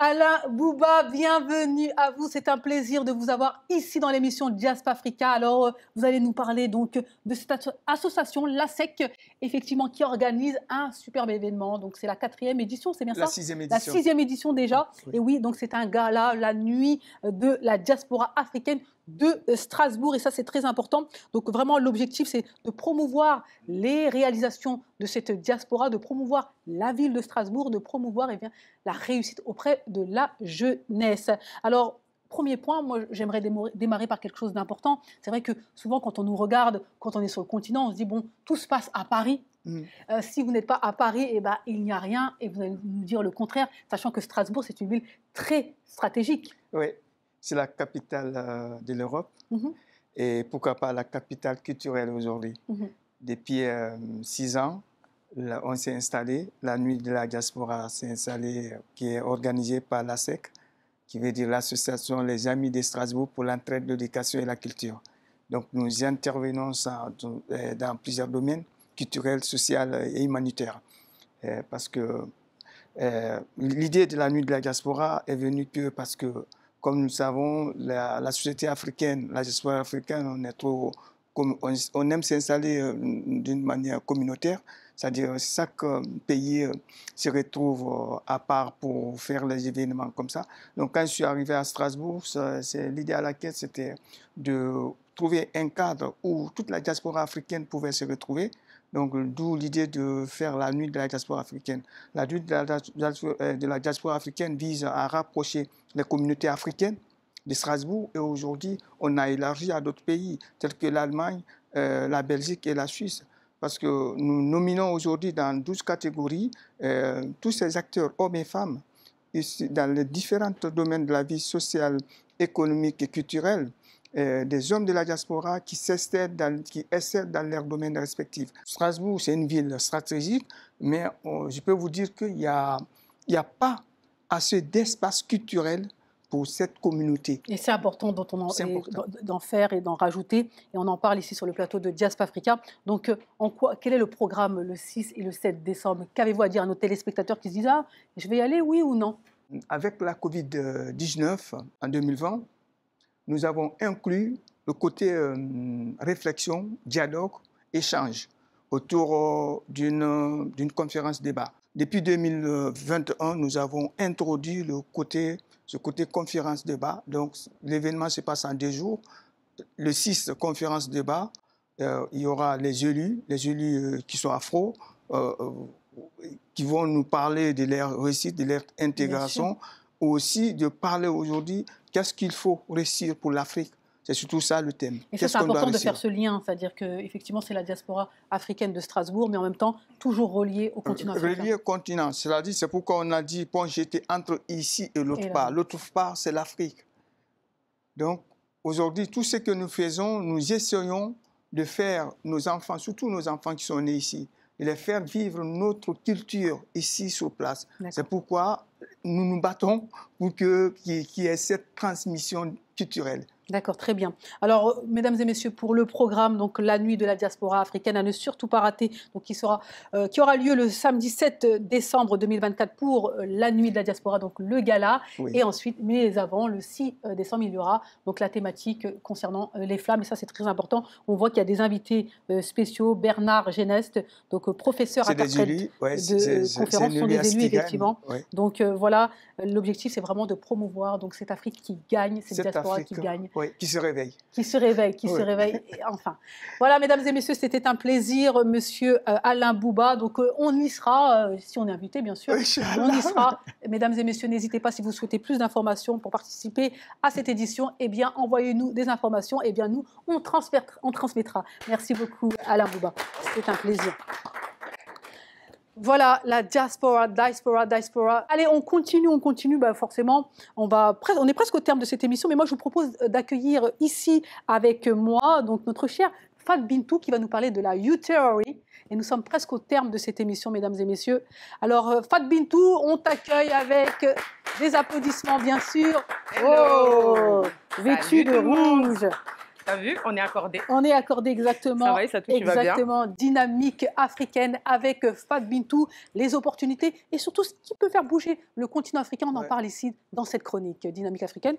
Alain Bouba, bienvenue à vous. C'est un plaisir de vous avoir ici dans l'émission Diaspora Africa. Alors, vous allez nous parler donc de cette association, l'ASEC, effectivement, qui organise un superbe événement. Donc, c'est la 4e édition, c'est bien ça?
La 6e édition.
La 6e édition déjà. Oui. Et oui, donc c'est un gala, la nuit de la diaspora africaine de Strasbourg, et ça c'est très important. Donc vraiment l'objectif c'est de promouvoir les réalisations de cette diaspora, de promouvoir la ville de Strasbourg, de promouvoir la réussite auprès de la jeunesse. Alors premier point, moi j'aimerais démarrer par quelque chose d'important. C'est vrai que souvent quand on nous regarde, quand on est sur le continent, on se dit bon, tout se passe à Paris. Si vous n'êtes pas à Paris, il n'y a rien, et vous allez nous dire le contraire, sachant que Strasbourg c'est une ville très stratégique.
Oui. C'est la capitale de l'Europe et pourquoi pas la capitale culturelle aujourd'hui. Depuis 6 ans, on s'est installé, la nuit de la diaspora s'est installée, qui est organisée par l'ASEC, qui veut dire l'Association Les Amis de Strasbourg pour l'entraide, l'éducation et la culture. Donc nous intervenons dans plusieurs domaines, culturels, sociaux et humanitaires. Parce que l'idée de la nuit de la diaspora est venue que parce que comme nous le savons, la société africaine, la diaspora africaine, on aime s'installer d'une manière communautaire, c'est-à-dire chaque pays se retrouve à part pour faire les événements comme ça. Donc quand je suis arrivé à Strasbourg, l'idée à laquelle c'était de trouver un cadre où toute la diaspora africaine pouvait se retrouver. Donc, d'où l'idée de faire la nuit de la diaspora africaine. La nuit de la diaspora africaine vise à rapprocher les communautés africaines de Strasbourg. Et aujourd'hui, on a élargi à d'autres pays, tels que l'Allemagne, la Belgique et la Suisse. Parce que nous nominons aujourd'hui dans 12 catégories tous ces acteurs, hommes et femmes, dans les différents domaines de la vie sociale, économique et culturelle, des hommes de la diaspora qui excellent dans leurs domaines respectifs. Strasbourg, c'est une ville stratégique, mais je peux vous dire qu'il n'y a pas assez d'espace culturel pour cette communauté.
Et c'est important d'en faire et d'en rajouter. Et on en parle ici sur le plateau de Diaspora Africa. Donc, quel est le programme le 6 et le 7 décembre? Qu'avez-vous à dire à nos téléspectateurs qui se disent « Ah, je vais y aller, oui ou non ?»
Avec la Covid-19 en 2020, nous avons inclus le côté réflexion, dialogue, échange autour d'une conférence débat. Depuis 2021, nous avons introduit ce côté conférence débat. Donc l'événement se passe en 2 jours. Le 6, conférence débat, il y aura les élus qui sont afro, qui vont nous parler de leur réussite, de leur intégration, aussi de parler aujourd'hui qu'est-ce qu'il faut réussir pour l'Afrique. C'est surtout ça le thème.
Et c'est important de faire ce lien, c'est-à-dire qu'effectivement, c'est la diaspora africaine de Strasbourg, mais en même temps, toujours reliée au continent africain.
Reliée au continent, c'est-à-dire, c'est pourquoi on a dit, bon, j'étais entre ici et l'autre part. L'autre part, c'est l'Afrique. Donc, aujourd'hui, tout ce que nous faisons, nous essayons de faire nos enfants, surtout nos enfants qui sont nés ici, de les faire vivre notre culture ici sur place. C'est pourquoi nous nous battons pour qu'il y ait cette transmission culturelle.
D'accord, très bien. Alors, mesdames et messieurs, pour le programme, donc la nuit de la diaspora africaine, à ne surtout pas rater, donc qui aura lieu le samedi 7 décembre 2024 pour la nuit de la diaspora, donc le gala. Oui. Et ensuite, mais avant, le 6 décembre, il y aura donc la thématique concernant les flammes. Et ça, c'est très important. On voit qu'il y a des invités spéciaux. Bernard Geneste, donc professeur interprète de conférence, sont des élus, effectivement. Ouais. Donc voilà, l'objectif, c'est vraiment de promouvoir donc, cette Afrique qui gagne, cette diaspora Afrique, qui gagne.
Oui, qui se réveille.
Qui se réveille, qui se réveille. Et enfin, voilà, mesdames et messieurs, c'était un plaisir, monsieur Alain Bouba. Donc, on y sera, si on est invité, bien sûr. On y sera. Mesdames et messieurs, n'hésitez pas, si vous souhaitez plus d'informations pour participer à cette édition, eh bien, envoyez-nous des informations. Eh bien, nous, on transmettra. Merci beaucoup, Alain Bouba. C'était un plaisir. Voilà, la diaspora. Allez, on continue. Bah forcément, on est presque au terme de cette émission, mais moi, je vous propose d'accueillir ici avec moi donc notre cher Fat Bintou qui va nous parler de la Youth Theory. Et nous sommes presque au terme de cette émission, mesdames et messieurs. Alors, Fat Bintou, on t'accueille avec des applaudissements, bien sûr.
Hello.
Oh, vêtu de rouge.
T'as vu, on est accordé.
On est accordé exactement.
Ça va, ça touche,
exactement. Dynamique africaine avec Fat Bintou, les opportunités et surtout ce qui peut faire bouger le continent africain. On en parle ici dans cette chronique Dynamique africaine.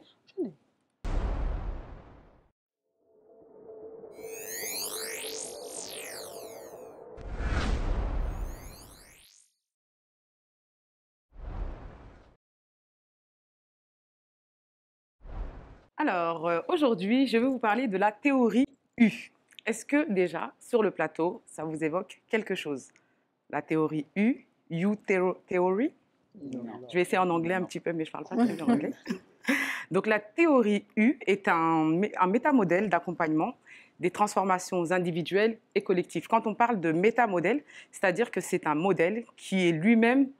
Alors, aujourd'hui, je vais vous parler de la théorie U. Est-ce que déjà, sur le plateau, ça vous évoque quelque chose? La théorie U, U Theory? Non. Je vais essayer en anglais un petit peu, mais je ne parle pas très bien anglais. Donc, la théorie U est un métamodèle d'accompagnement des transformations individuelles et collectives. Quand on parle de métamodèle, c'est-à-dire que c'est un modèle qui est lui-même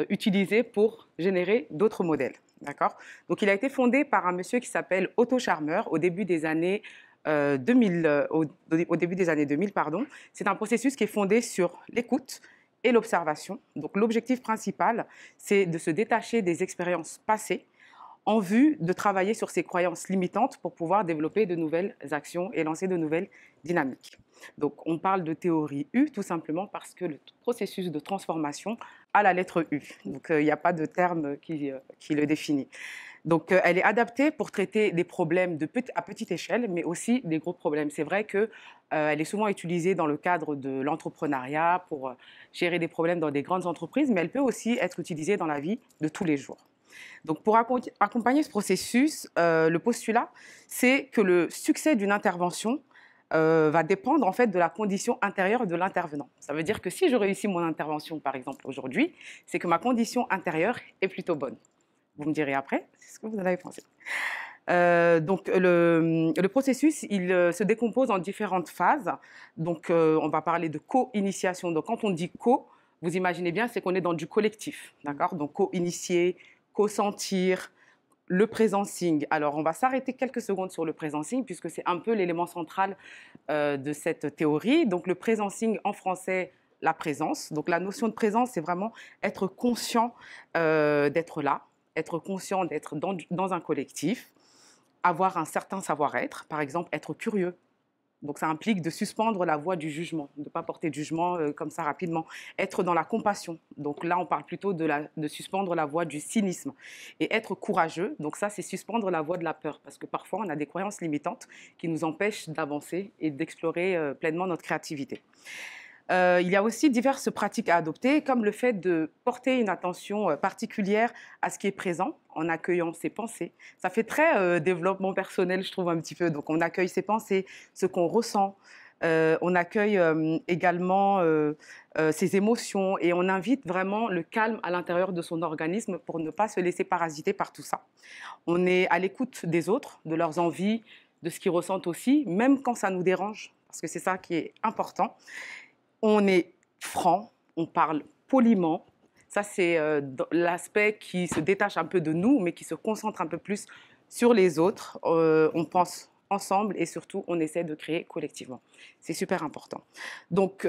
utilisé pour générer d'autres modèles. D'accord. Donc, il a été fondé par un monsieur qui s'appelle Otto Scharmer au début des années 2000. C'est un processus qui est fondé sur l'écoute et l'observation. Donc, l'objectif principal, c'est de se détacher des expériences passées en vue de travailler sur ses croyances limitantes pour pouvoir développer de nouvelles actions et lancer de nouvelles dynamiques. Donc, on parle de théorie U tout simplement parce que le processus de transformation a la lettre U. Donc, il n'y a pas de terme qui le définit. Donc, elle est adaptée pour traiter des problèmes à petite échelle, mais aussi des gros problèmes. C'est vrai qu'elle est souvent utilisée dans le cadre de l'entrepreneuriat pour gérer des problèmes dans des grandes entreprises, mais elle peut aussi être utilisée dans la vie de tous les jours. Donc, pour accompagner ce processus, le postulat, c'est que le succès d'une intervention va dépendre en fait de la condition intérieure de l'intervenant. Ça veut dire que si je réussis mon intervention, par exemple, aujourd'hui, c'est que ma condition intérieure est plutôt bonne. Vous me direz après ce que vous en avez pensé. Donc, le processus, il se décompose en différentes phases. Donc, on va parler de co-initiation. Donc, quand on dit co, vous imaginez bien, c'est qu'on est dans du collectif. D'accord? Donc, co-initier, co-sentir, le presencing. Alors, on va s'arrêter quelques secondes sur le presencing puisque c'est un peu l'élément central de cette théorie. Donc, le presencing en français, la présence. Donc, la notion de présence, c'est vraiment être conscient d'être là, être conscient d'être dans un collectif, avoir un certain savoir-être, par exemple, être curieux. Donc, ça implique de suspendre la voie du jugement, de ne pas porter de jugement comme ça rapidement. Être dans la compassion. Donc là, on parle plutôt de suspendre la voie du cynisme. Et être courageux, donc ça, c'est suspendre la voie de la peur. Parce que parfois, on a des croyances limitantes qui nous empêchent d'avancer et d'explorer pleinement notre créativité. Il y a aussi diverses pratiques à adopter, comme le fait de porter une attention particulière à ce qui est présent, en accueillant ses pensées. Ça fait très développement personnel, je trouve, un petit peu. Donc, on accueille ses pensées, ce qu'on ressent. On accueille également ses émotions et on invite vraiment le calme à l'intérieur de son organisme pour ne pas se laisser parasiter par tout ça. On est à l'écoute des autres, de leurs envies, de ce qu'ils ressentent aussi, même quand ça nous dérange, parce que c'est ça qui est important. On est franc, on parle poliment. Ça, c'est l'aspect qui se détache un peu de nous, mais qui se concentre un peu plus sur les autres. On pense ensemble et surtout, on essaie de créer collectivement. C'est super important. Donc,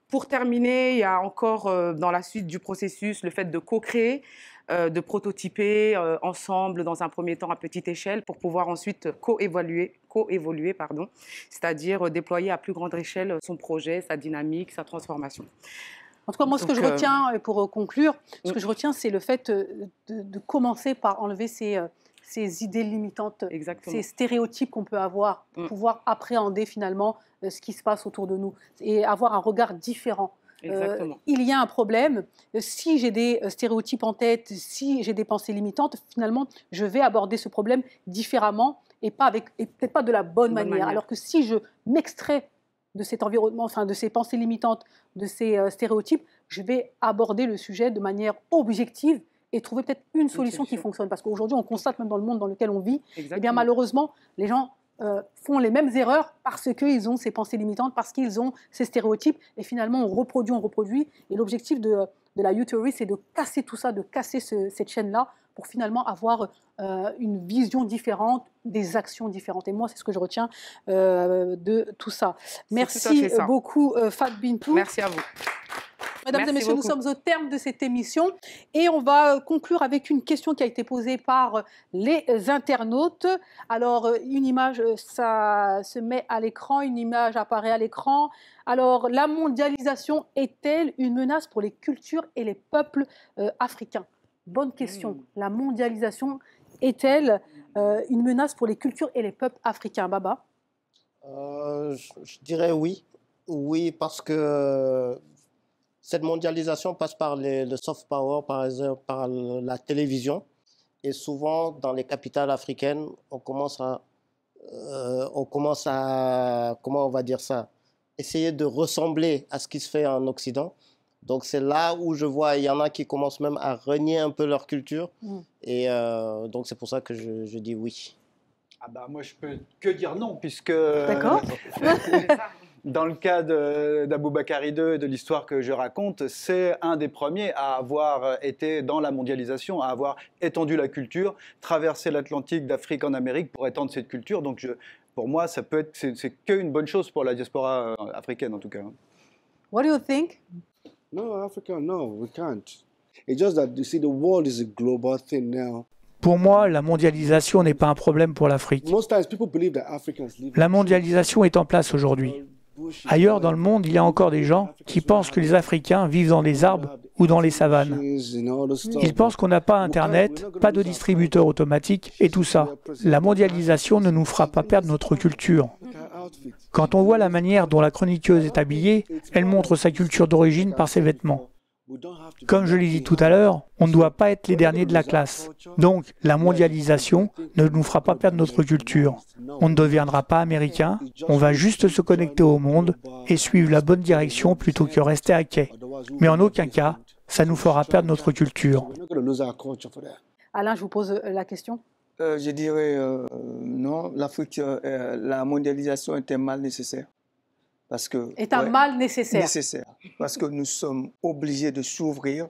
pour terminer, il y a encore dans la suite du processus le fait de co-créer, de prototyper ensemble dans un premier temps à petite échelle pour pouvoir ensuite co-évoluer, c'est-à-dire déployer à plus grande échelle son projet, sa dynamique, sa transformation.
En tout cas, moi, ce que je retiens, pour conclure, ce que je retiens, c'est le fait de commencer par enlever ces idées limitantes, ces stéréotypes qu'on peut avoir, pour pouvoir appréhender finalement ce qui se passe autour de nous et avoir un regard différent. Il y a un problème. Si j'ai des stéréotypes en tête, si j'ai des pensées limitantes, finalement, je vais aborder ce problème différemment et peut-être pas de la bonne manière. Alors que si je m'extrais de cet environnement, enfin de ces pensées limitantes, de ces stéréotypes, je vais aborder le sujet de manière objective et trouver peut-être une solution qui fonctionne. Parce qu'aujourd'hui, on constate même dans le monde dans lequel on vit, eh bien malheureusement, les gens font les mêmes erreurs parce qu'ils ont ces pensées limitantes, parce qu'ils ont ces stéréotypes. Et finalement, on reproduit. Et l'objectif de la U-Theory, c'est de casser tout ça, de casser cette chaîne-là pour finalement avoir une vision différente, des actions différentes. Et moi, c'est ce que je retiens de tout ça. Merci beaucoup, Fat Bintou.
Merci à vous.
Mesdames et messieurs, nous sommes au terme de cette émission et on va conclure avec une question qui a été posée par les internautes. Alors, une image, ça se met à l'écran, une image apparaît à l'écran. Alors, la mondialisation est-elle une menace pour les cultures et les peuples africains? Bonne question. La mondialisation est-elle une menace pour les cultures et les peuples africains? Baba?
Je dirais oui. Oui, parce que cette mondialisation passe par le soft power, par exemple, par la télévision. Et souvent, dans les capitales africaines, on commence à comment on va dire ça, essayer de ressembler à ce qui se fait en Occident. Donc c'est là où je vois, il y en a qui commencent même à renier un peu leur culture. Et donc c'est pour ça que je dis oui.
Ah bah moi je peux que dire non, puisque
D'accord.
Dans le cas d'Aboubakari II et de l'histoire que je raconte, c'est un des premiers à avoir été dans la mondialisation, à avoir étendu la culture, traversé l'Atlantique d'Afrique en Amérique pour étendre cette culture. Donc pour moi, ça peut être, c'est qu'une bonne chose pour la diaspora africaine en tout cas.
What do you think?
No, Africa, no, we can't. It's just that you see, the world is a global thing now.
Pour moi, la mondialisation n'est pas un problème pour l'Afrique. La mondialisation est en place aujourd'hui. Ailleurs dans le monde, il y a encore des gens qui pensent que les Africains vivent dans les arbres ou dans les savanes. Ils pensent qu'on n'a pas Internet, pas de distributeur automatique et tout ça. La mondialisation ne nous fera pas perdre notre culture. Quand on voit la manière dont la chroniqueuse est habillée, elle montre sa culture d'origine par ses vêtements. Comme je l'ai dit tout à l'heure, on ne doit pas être les derniers de la classe. Donc, la mondialisation ne nous fera pas perdre notre culture. On ne deviendra pas américain, on va juste se connecter au monde et suivre la bonne direction plutôt que rester à quai. Mais en aucun cas, ça nous fera perdre notre culture.
Alain, je vous pose la question.
Je dirais non, l'Afrique, la mondialisation était mal nécessaire. Parce que,
est un mal nécessaire.
Parce que nous sommes obligés de s'ouvrir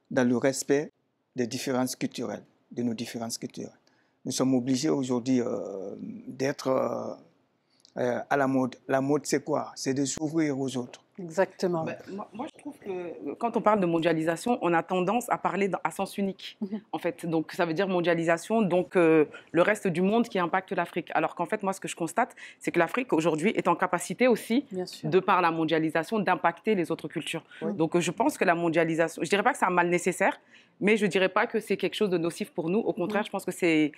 dans le respect des différences culturelles, de nos différences culturelles. Nous sommes obligés aujourd'hui d'être à la mode. La mode, c'est quoi? C'est de s'ouvrir aux autres.
Exactement.
Moi, je trouve que quand on parle de mondialisation, on a tendance à parler à sens unique, en fait. Donc, ça veut dire mondialisation, donc le reste du monde qui impacte l'Afrique. Alors qu'en fait, moi, ce que je constate, c'est que l'Afrique, aujourd'hui, est en capacité aussi, de par la mondialisation, d'impacter les autres cultures. Donc, je pense que la mondialisation, je ne dirais pas que c'est un mal nécessaire, mais je ne dirais pas que c'est quelque chose de nocif pour nous. Au contraire, je pense que c'est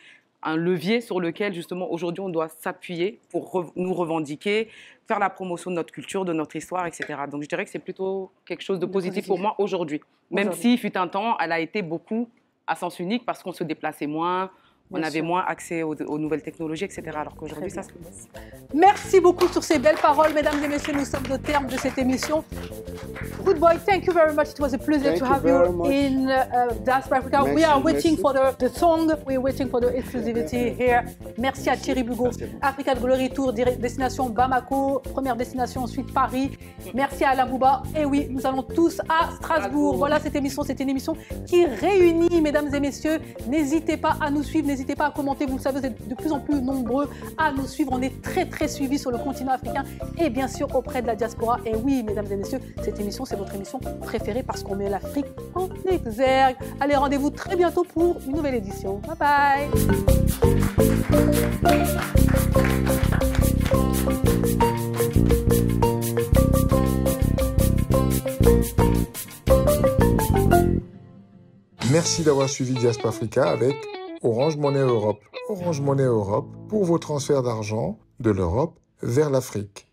un levier sur lequel, justement, aujourd'hui, on doit s'appuyer pour nous revendiquer, faire la promotion de notre culture, de notre histoire, etc. Donc, je dirais que c'est plutôt quelque chose de positif pour moi aujourd'hui. Même si, fut un temps, elle a été beaucoup à sens unique parce qu'on se déplaçait moins, on avait moins accès aux nouvelles technologies, etc. Alors qu'aujourd'hui, ça se passe.
Merci beaucoup sur ces belles paroles, mesdames et messieurs. Nous sommes au terme de cette émission. Good boy, thank you very much. It was a pleasure to have you in Diaspora Africa. We are waiting for the song. We are waiting for the exclusivity here. Merci à Thierry Bugot. Africa Glory Tour, destination Bamako, première destination, ensuite Paris. Merci à Alain Bouba. Et oui, nous allons tous à Strasbourg. Voilà cette émission. C'est une émission qui réunit, mesdames et messieurs. N'hésitez pas à nous suivre, n'hésitez pas à commenter. Vous le savez, vous êtes de plus en plus nombreux à nous suivre. On est très, très suivis sur le continent africain et bien sûr auprès de la diaspora. Et oui, mesdames et messieurs, cette émission, c'est votre émission préférée parce qu'on met l'Afrique en exergue. Allez, rendez-vous très bientôt pour une nouvelle édition. Bye bye.
Merci d'avoir suivi Diaspora Africa avec Orange Money Europe. Orange Money Europe pour vos transferts d'argent de l'Europe vers l'Afrique.